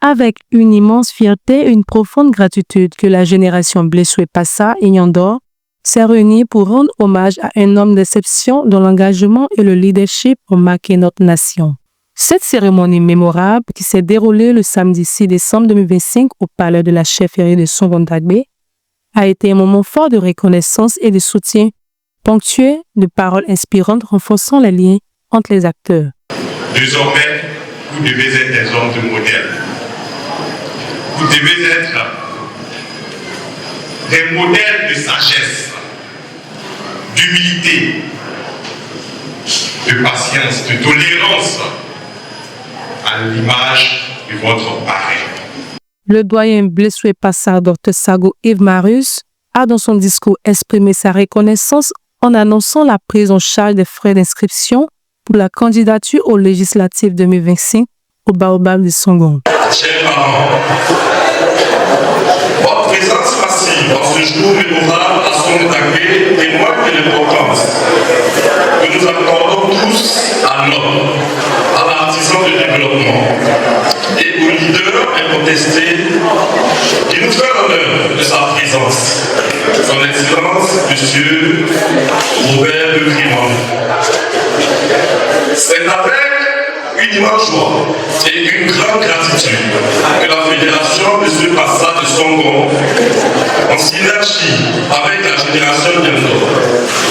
avec une immense fierté et une profonde gratitude que la génération Blessoué Passa et Nyandor s'est réunie pour rendre hommage à un homme d'exception dont l'engagement et le leadership ont marqué notre nation. Cette cérémonie mémorable qui s'est déroulée le samedi 6 décembre 2025 au palais de la chefferie de Songon-Dagbe a été un moment fort de reconnaissance et de soutien, ponctué de paroles inspirantes renforçant les liens entre les acteurs. Désormais, vous devez être des hommes de modèle. Vous devez être des modèles de sagesse, d'humilité, de patience, de tolérance, à l'image de votre parrain. Le doyen Blessoué Passa, Dr Sago Yves Marius, a dans son discours exprimé sa reconnaissance en annonçant la prise en charge des frais d'inscription pour la candidature aux législatives 2025 au Baobab de Songon. Chers parents, votre présence massive dans ce jour mémorable à Songon-Dagbe témoigne de l'importance que nous accordons tous à l'homme, à l'artisan de développement et au leader incontesté qui nous fait l'honneur de sa présence, son Excellence, M. Robert de Grimont. C'est avec une immense joie et une grande gratitude que la Fédération de ce passage de Songon, en synergie avec la génération Nyandor,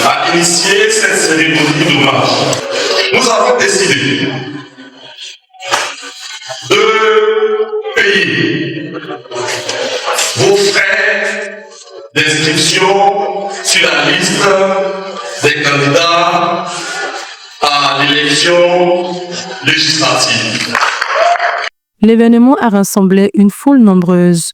a initié cette cérémonie d'hommage. Nous avons décidé de payer vos frais d'inscription sur la liste des candidats à l'élection législative. L'événement a rassemblé une foule nombreuse,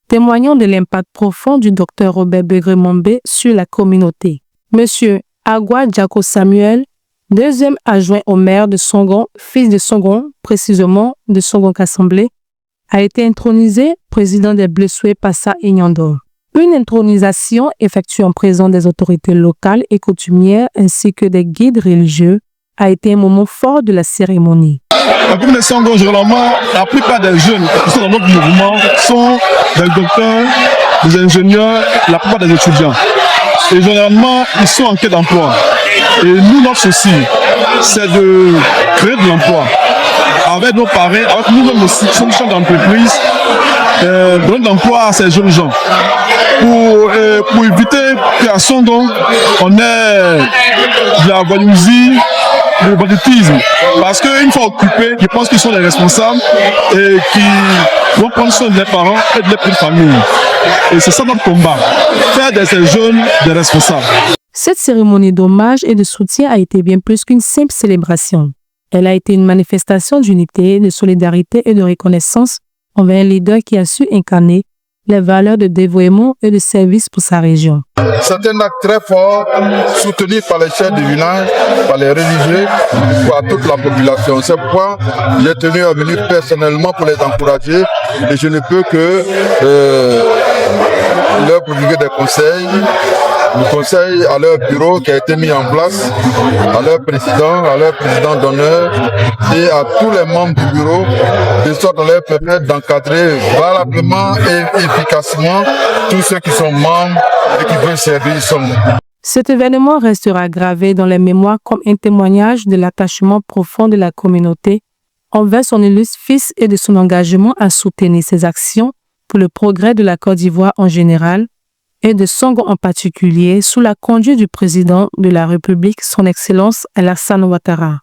témoignant de l'impact profond du Dr Robert Begre-Mombe sur la communauté. Monsieur Agua Diako Samuel, deuxième adjoint au maire de Songon, fils de Songon, précisément de Songon-Kassamblé, a été intronisé président des Blessoué Passa et Nyandor. Une intronisation effectuée en présence des autorités locales et coutumières ainsi que des guides religieux a été un moment fort de la cérémonie. La commune de Songon, généralement, la plupart des jeunes qui sont dans notre mouvement sont des docteurs, des ingénieurs, la plupart des étudiants. Et généralement, ils sont en quête d'emploi. Et nous, notre souci, c'est de créer de l'emploi. Avec nos parrains, avec nous-mêmes aussi, qui sommes chefs d'entreprise, donner de l'emploi à ces jeunes gens. Pour éviter qu'à Songon, on ait de la voyousie, le banditisme. Parce qu'une fois occupés, je pense qu'ils sont les responsables et qui vont prendre soin de leurs parents et de leur petite famille. Et c'est ça notre combat, faire de ces jeunes des responsables. Cette cérémonie d'hommage et de soutien a été bien plus qu'une simple célébration. Elle a été une manifestation d'unité, de solidarité et de reconnaissance envers un leader qui a su incarner les valeurs de dévouement et de service pour sa région. C'est un acte très fort, soutenu par les chefs de village, par les religieux, par toute la population. C'est pourquoi j'ai tenu à venir personnellement pour les encourager et je ne peux que leur prodiguer des conseils. Le conseil à leur bureau qui a été mis en place, à leur président d'honneur et à tous les membres du bureau, de sorte à leur permettre d'encadrer valablement et efficacement tous ceux qui sont membres et qui veulent servir son. Cet événement restera gravé dans les mémoires comme un témoignage de l'attachement profond de la communauté envers son illustre fils et de son engagement à soutenir ses actions pour le progrès de la Côte d'Ivoire en général et de Songon en particulier sous la conduite du président de la République, son Excellence Alassane Ouattara.